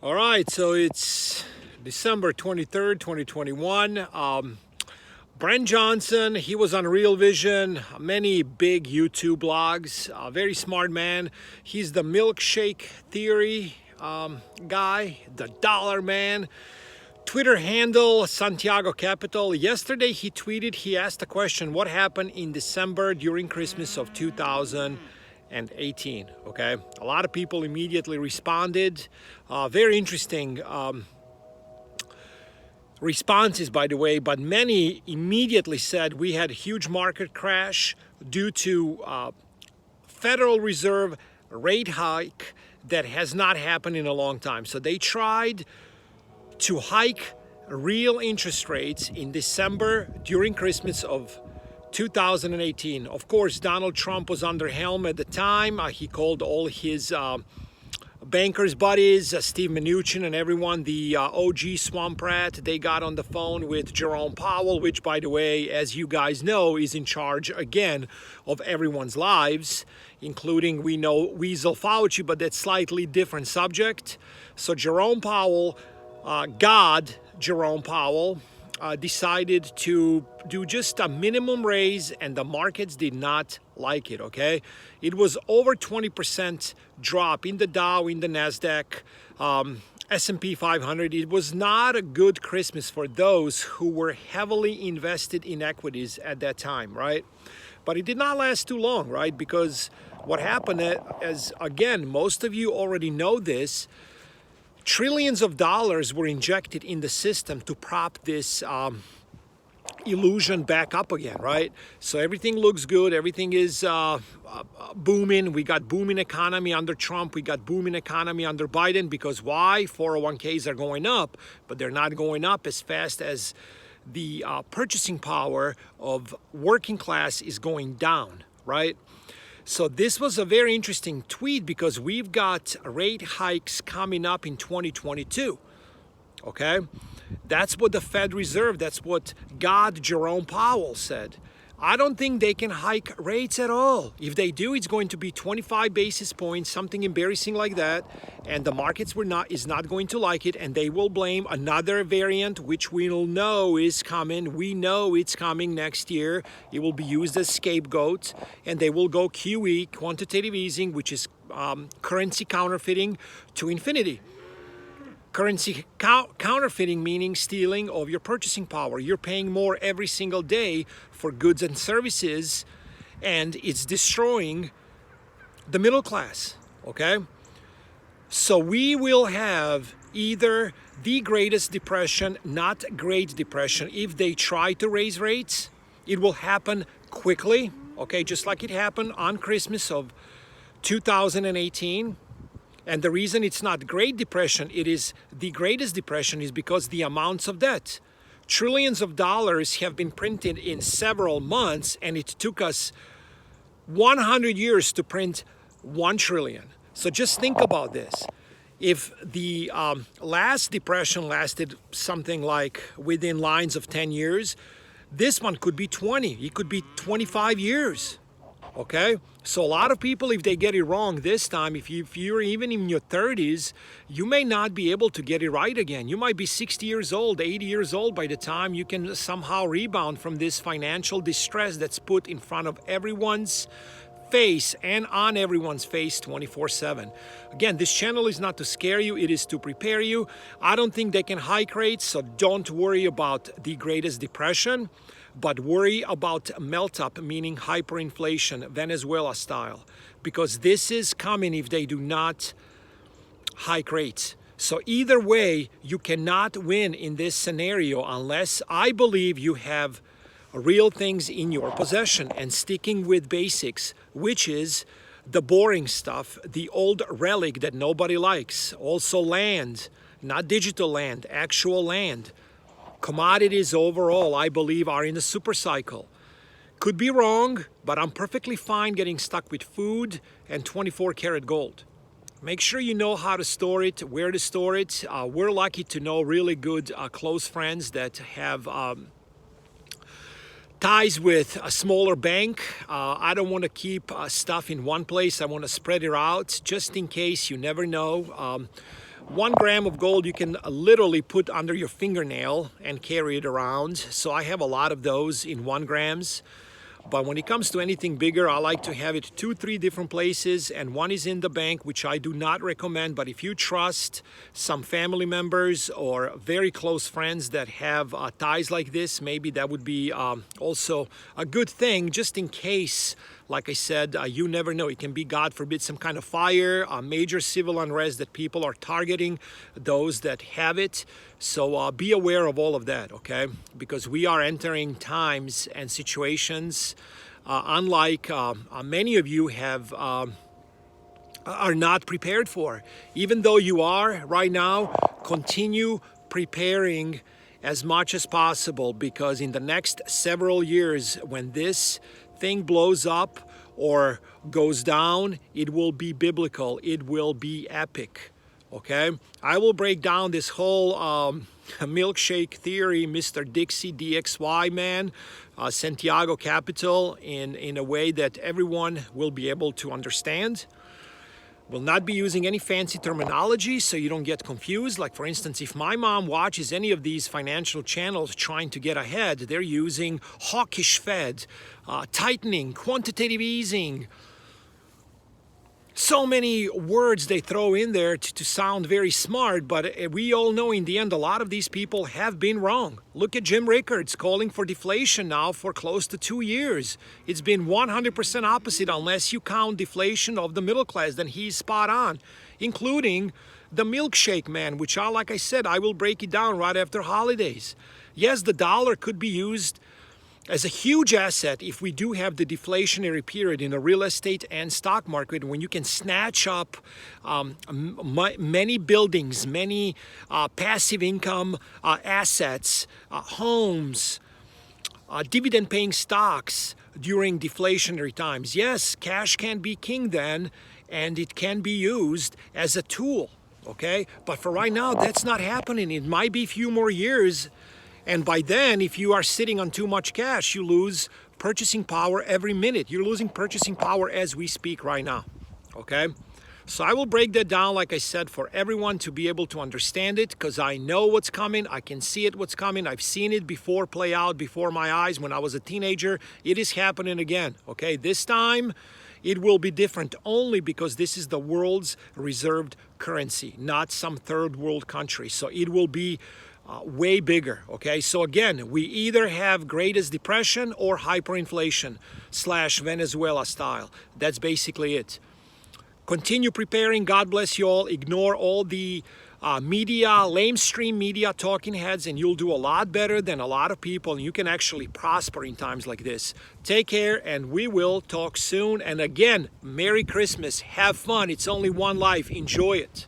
All right, so it's December 23rd, 2021. Brent Johnson, he was on Real Vision, many big YouTube blogs, a very smart man. He's the Milkshake theory guy, the dollar man. Twitter handle, Santiago Capital. Yesterday he tweeted, he asked the question, what happened in December during Christmas of 2018? Okay, a lot of people immediately responded. Very interesting responses, by the way, but many immediately said we had a huge market crash due to Federal Reserve rate hike that has not happened in a long time. So they tried to hike real interest rates in December during Christmas of 2018. Of course, Donald Trump was under helm at the time. He called all his bankers buddies, Steve Mnuchin and everyone, the OG swamp rat. They got on the phone with Jerome Powell, which, by the way, as you guys know, is in charge again of everyone's lives, including, we know, Weasel Fauci, but that's slightly different subject. So Jerome Powell, Jerome Powell, decided to do just a minimum raise, and the markets did not like it, okay? It was over 20% drop in the Dow, in the NASDAQ, S&P 500. It was not a good Christmas for those who were heavily invested in equities at that time, right? But it did not last too long, right? Because what happened, as again, most of you already know this, trillions of dollars were injected in the system to prop this illusion back up again, right? So everything looks good. Everything is booming. We got booming economy under Trump. We got booming economy under Biden. Because why? 401ks are going up, but they're not going up as fast as the purchasing power of working class is going down, right? So this was a very interesting tweet because we've got rate hikes coming up in 2022, okay? That's what the Fed Reserve, that's what Jerome Powell said. I don't think they can hike rates at all. If they do, it's going to be 25 basis points, something embarrassing like that, and the markets is not going to like it, and they will blame another variant, which we'll know is coming. We know it's coming next year. It will be used as scapegoat, and they will go QE, quantitative easing, which is currency counterfeiting, to infinity. Currency counterfeiting meaning stealing of your purchasing power. You're paying more every single day for goods and services, and it's destroying the middle class, okay? So we will have either the greatest depression, not Great Depression. If they try to raise rates, it will happen quickly, okay? Just like it happened on Christmas of 2018. And the reason it's not Great Depression, it is the greatest depression, is because the amounts of debt. Trillions of dollars have been printed in several months, and it took us 100 years to print 1 trillion. So just think about this. If the last depression lasted something like within lines of 10 years, this one could be 20. It could be 25 years. Okay, so a lot of people, if they get it wrong this time, if you're even in your 30s, you may not be able to get it right again. You might be 60 years old, 80 years old by the time you can somehow rebound from this financial distress that's put in front of everyone's face and on everyone's face 24/7. Again, this channel is not to scare you, it is to prepare you. I don't think they can hike rates, so don't worry about the greatest depression. But worry about melt up, meaning hyperinflation, Venezuela style, because this is coming if they do not hike rates. So either way, you cannot win in this scenario unless I believe you have real things in your possession and sticking with basics, which is the boring stuff, the old relic that nobody likes. Also land, not digital land, actual land. Commodities overall, I believe, are in a super cycle. Could be wrong, but I'm perfectly fine getting stuck with food and 24 karat gold. Make sure you know how to store it, where to store it. We're lucky to know really good close friends that have ties with a smaller bank. I don't want to keep stuff in one place. I want to spread it out just in case. You never know. 1 gram of gold you can literally put under your fingernail and carry it around. So I have a lot of those in 1 grams. But when it comes to anything bigger, I like to have it 2-3 different places, and one is in the bank, which I do not recommend. But if you trust some family members or very close friends that have ties like this, maybe that would be also a good thing, just in case. Like I said, you never know. It can be, God forbid, some kind of fire, a major civil unrest that people are targeting those that have it. So be aware of all of that, okay? Because we are entering times and situations unlike many of you have are not prepared for. Even though you are right now, continue preparing as much as possible, because in the next several years, when this thing blows up or goes down, it will be biblical. It will be epic. Okay, I will break down this whole milkshake theory, Mr. Dixie DXY man, Santiago Capital, in a way that everyone will be able to understand. Will not be using any fancy terminology so you don't get confused. Like, for instance, if my mom watches any of these financial channels trying to get ahead, they're using hawkish Fed, tightening, quantitative easing. So many words they throw in there to sound very smart, but we all know in the end a lot of these people have been wrong. Look at Jim Rickards calling for deflation now for close to 2 years. It's been 100% opposite unless you count deflation of the middle class. Then he's spot on, including the milkshake man, which, like I said, I will break it down right after holidays. Yes, the dollar could be used as a huge asset if we do have the deflationary period in the real estate and stock market, when you can snatch up many buildings, many passive income assets, homes, dividend-paying stocks during deflationary times. Yes, cash can be king then, and it can be used as a tool, okay? But for right now, that's not happening. It might be a few more years. And by then, if you are sitting on too much cash, you lose purchasing power every minute. You're losing purchasing power as we speak right now, okay? So I will break that down, like I said, for everyone to be able to understand it, because I know what's coming. I can see it, what's coming. I've seen it before play out before my eyes when I was a teenager. It is happening again, okay? This time, it will be different only because this is the world's reserved currency, not some third world country. So it will be way bigger, okay? So again, we either have greatest depression or hyperinflation / Venezuela style. That's basically it. Continue preparing. God bless you all. Ignore all the media, lamestream media talking heads, and you'll do a lot better than a lot of people, and you can actually prosper in times like this. Take care, and we will talk soon. And again, Merry Christmas. Have fun. It's only one life. Enjoy it.